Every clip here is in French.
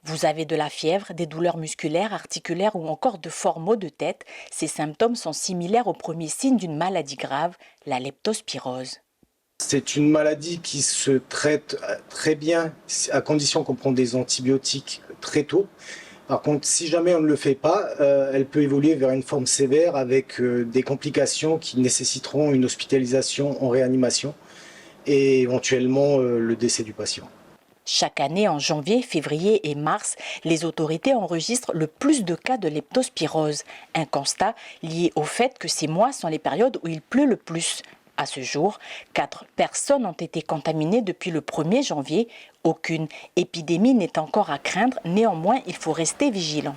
Vous avez de la fièvre, des douleurs musculaires, articulaires ou encore de forts maux de tête. Ces symptômes sont similaires aux premiers signes d'une maladie grave, la leptospirose. C'est une maladie qui se traite très bien à condition qu'on prenne des antibiotiques très tôt. Par contre, si jamais on ne le fait pas, elle peut évoluer vers une forme sévère avec des complications qui nécessiteront une hospitalisation en réanimation et éventuellement le décès du patient. Chaque année, en janvier, février et mars, les autorités enregistrent le plus de cas de leptospirose, un constat lié au fait que ces mois sont les périodes où il pleut le plus. À ce jour, 4 personnes ont été contaminées depuis le 1er janvier. Aucune épidémie n'est encore à craindre, néanmoins il faut rester vigilant.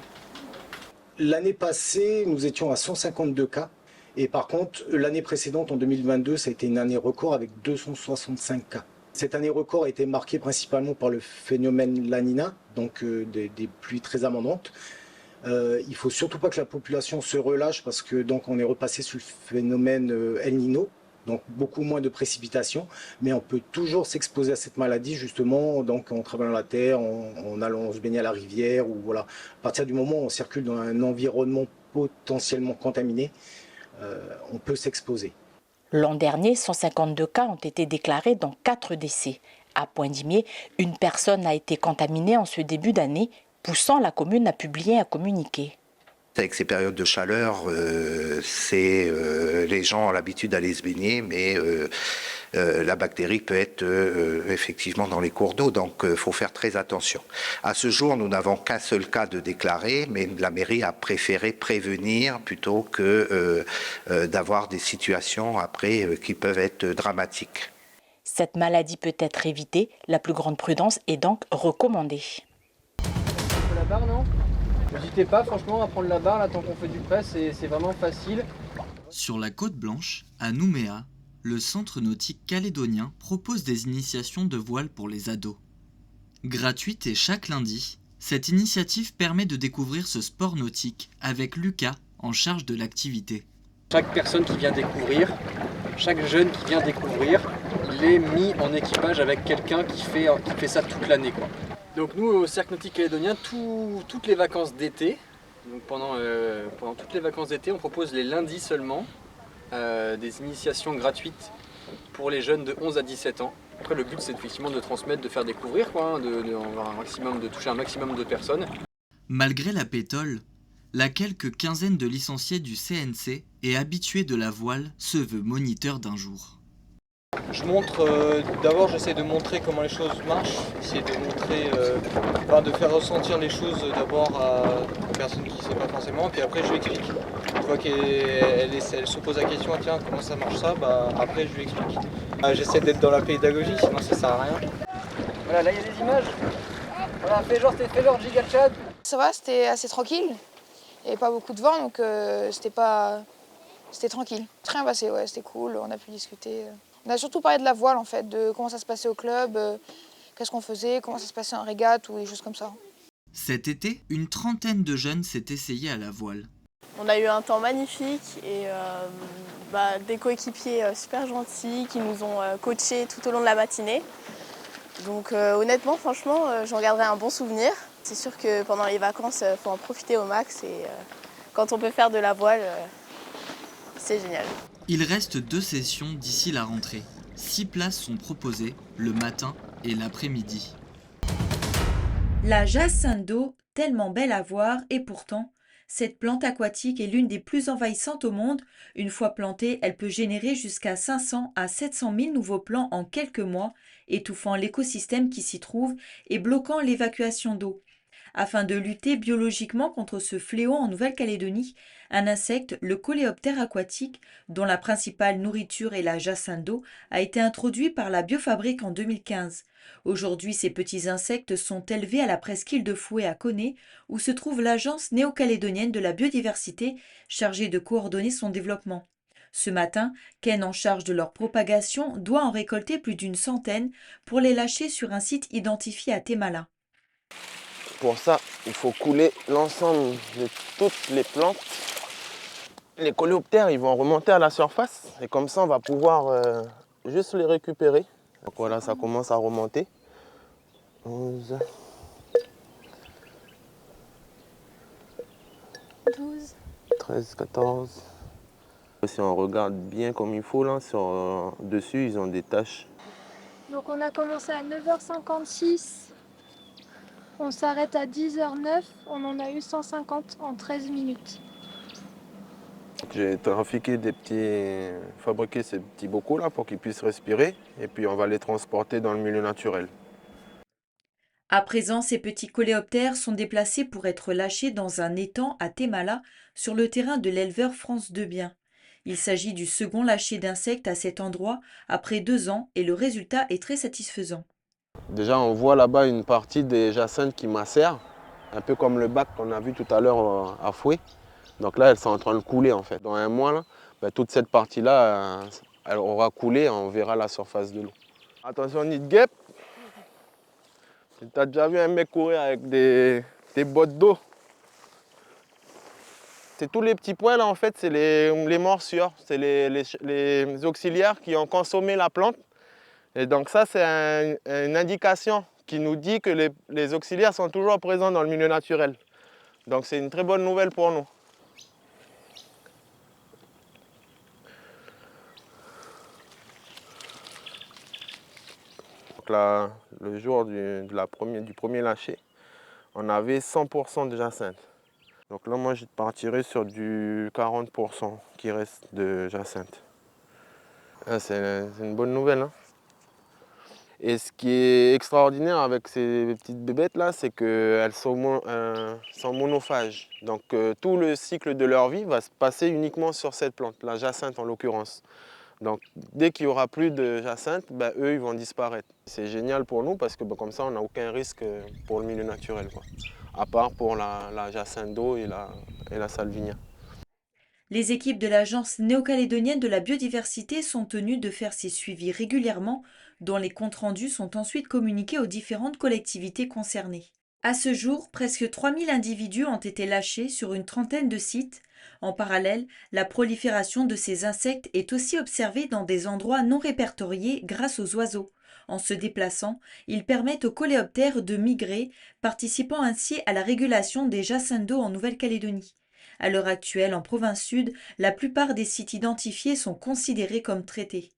L'année passée, nous étions à 152 cas. Et par contre, l'année précédente, en 2022, ça a été une année record avec 265 cas. Cette année record a été marquée principalement par le phénomène La Nina, donc des pluies très abondantes. Il ne faut surtout pas que la population se relâche parce que donc on est repassé sur le phénomène El Nino, donc beaucoup moins de précipitations, mais on peut toujours s'exposer à cette maladie justement donc en travaillant la terre, en allant se baigner à la rivière ou voilà. À partir du moment où on circule dans un environnement potentiellement contaminé, on peut s'exposer. L'an dernier, 152 cas ont été déclarés dont 4 décès. À Point-d'Imier, une personne a été contaminée en ce début d'année, poussant la commune à publier un communiqué. Avec ces périodes de chaleur, les gens ont l'habitude d'aller se baigner, mais la bactérie peut être effectivement dans les cours d'eau, donc il faut faire très attention. À ce jour, nous n'avons qu'un seul cas de déclaré, mais la mairie a préféré prévenir plutôt que d'avoir des situations après qui peuvent être dramatiques. Cette maladie peut être évitée, la plus grande prudence est donc recommandée. La barre, non ? N'hésitez pas franchement à prendre la barre là tant qu'on fait du presse, c'est vraiment facile. Sur la côte blanche, à Nouméa, le centre nautique calédonien propose des initiations de voile pour les ados. Gratuite et chaque lundi, cette initiative permet de découvrir ce sport nautique avec Lucas en charge de l'activité. Chaque personne qui vient découvrir, chaque jeune qui vient découvrir, il est mis en équipage avec quelqu'un qui fait ça toute l'année, quoi. Donc nous au Cercle Nautique Calédonien, toutes les vacances d'été, donc pendant toutes les vacances d'été, on propose les lundis seulement des initiations gratuites pour les jeunes de 11 à 17 ans. Après le but c'est effectivement de transmettre, de faire découvrir, quoi, de toucher un maximum de personnes. Malgré la pétole, la quelques quinzaine de licenciés du CNC et habitués de la voile se veut moniteur d'un jour. Je montre, d'abord j'essaie de montrer comment les choses marchent, essayer de montrer, de faire ressentir les choses d'abord à une personne qui ne sait pas forcément, puis après je lui explique. Une fois qu'elle se pose la question, tiens comment ça marche ça, après je lui explique. J'essaie d'être dans la pédagogie, sinon ça sert à rien. Voilà, là il y a des images. Voilà, fais genre giga chat. Ça va, c'était assez tranquille. Il n'y avait pas beaucoup de vent, donc c'était tranquille. Très bien passé, ouais, c'était cool, on a pu discuter. On a surtout parlé de la voile en fait, de comment ça se passait au club, qu'est-ce qu'on faisait, comment ça se passait en régate ou des choses comme ça. Cet été, une trentaine de jeunes s'est essayé à la voile. On a eu un temps magnifique et des coéquipiers super gentils qui nous ont coachés tout au long de la matinée. Donc honnêtement, franchement, j'en garderai un bon souvenir. C'est sûr que pendant les vacances, il faut en profiter au max et quand on peut faire de la voile, c'est génial. Il reste 2 sessions d'ici la rentrée. 6 places sont proposées le matin et l'après-midi. La jacinthe d'eau, tellement belle à voir, et pourtant, cette plante aquatique est l'une des plus envahissantes au monde. Une fois plantée, elle peut générer jusqu'à 500 à 700 000 nouveaux plants en quelques mois, étouffant l'écosystème qui s'y trouve et bloquant l'évacuation d'eau. Afin de lutter biologiquement contre ce fléau en Nouvelle-Calédonie, un insecte, le coléoptère aquatique, dont la principale nourriture est la jacinthe d'eau, a été introduit par la Biofabrique en 2015. Aujourd'hui, ces petits insectes sont élevés à la presqu'île de Fouet à Koné, où se trouve l'Agence néo-calédonienne de la biodiversité, chargée de coordonner son développement. Ce matin, Ken, en charge de leur propagation, doit en récolter plus d'une centaine pour les lâcher sur un site identifié à Témala. Pour ça, il faut couler l'ensemble de toutes les plantes. Les coléoptères, ils vont remonter à la surface et comme ça, on va pouvoir juste les récupérer. Donc voilà, ça commence à remonter. 11, 12. 13, 14. Si on regarde bien comme il faut, là, dessus, ils ont des taches. Donc on a commencé à 9h56, on s'arrête à 10h09, on en a eu 150 en 13 minutes. J'ai fabriqué ces petits bocaux là pour qu'ils puissent respirer et puis on va les transporter dans le milieu naturel. À présent, ces petits coléoptères sont déplacés pour être lâchés dans un étang à Témala, sur le terrain de l'éleveur France Debien. Il s'agit du second lâcher d'insectes à cet endroit après 2 ans et le résultat est très satisfaisant. Déjà, on voit là-bas une partie des jacinthes qui macèrent, un peu comme le bac qu'on a vu tout à l'heure à Fouet. Donc là, elles sont en train de couler en fait. Dans un mois, là, toute cette partie-là, elle aura coulé et on verra la surface de l'eau. Attention, nid de guêpe. Tu as déjà vu un mec courir avec des bottes d'eau? C'est tous les petits points là en fait, c'est les morsures, c'est les auxiliaires qui ont consommé la plante. Et donc ça c'est une indication qui nous dit que les auxiliaires sont toujours présents dans le milieu naturel. Donc c'est une très bonne nouvelle pour nous. Donc là, le jour du premier lâcher, on avait 100% de jacinthe. Donc là, moi, je partirai sur du 40% qui reste de jacinthe. C'est une bonne nouvelle. Hein. Et ce qui est extraordinaire avec ces petites bébêtes-là, c'est qu'elles sont monophages. Donc tout le cycle de leur vie va se passer uniquement sur cette plante, la jacinthe en l'occurrence. Donc dès qu'il n'y aura plus de jacinthe, eux, ils vont disparaître. C'est génial pour nous parce que comme ça, on n'a aucun risque pour le milieu naturel, quoi. À part pour la jacinthe d'eau et la salvinia. Les équipes de l'Agence néo-calédonienne de la biodiversité sont tenues de faire ces suivis régulièrement, dont les comptes rendus sont ensuite communiqués aux différentes collectivités concernées. À ce jour, presque 3000 individus ont été lâchés sur une trentaine de sites. En parallèle, la prolifération de ces insectes est aussi observée dans des endroits non répertoriés grâce aux oiseaux. En se déplaçant, ils permettent aux coléoptères de migrer, participant ainsi à la régulation des jacinthes d'eau en Nouvelle-Calédonie. À l'heure actuelle, en province sud, la plupart des sites identifiés sont considérés comme traités.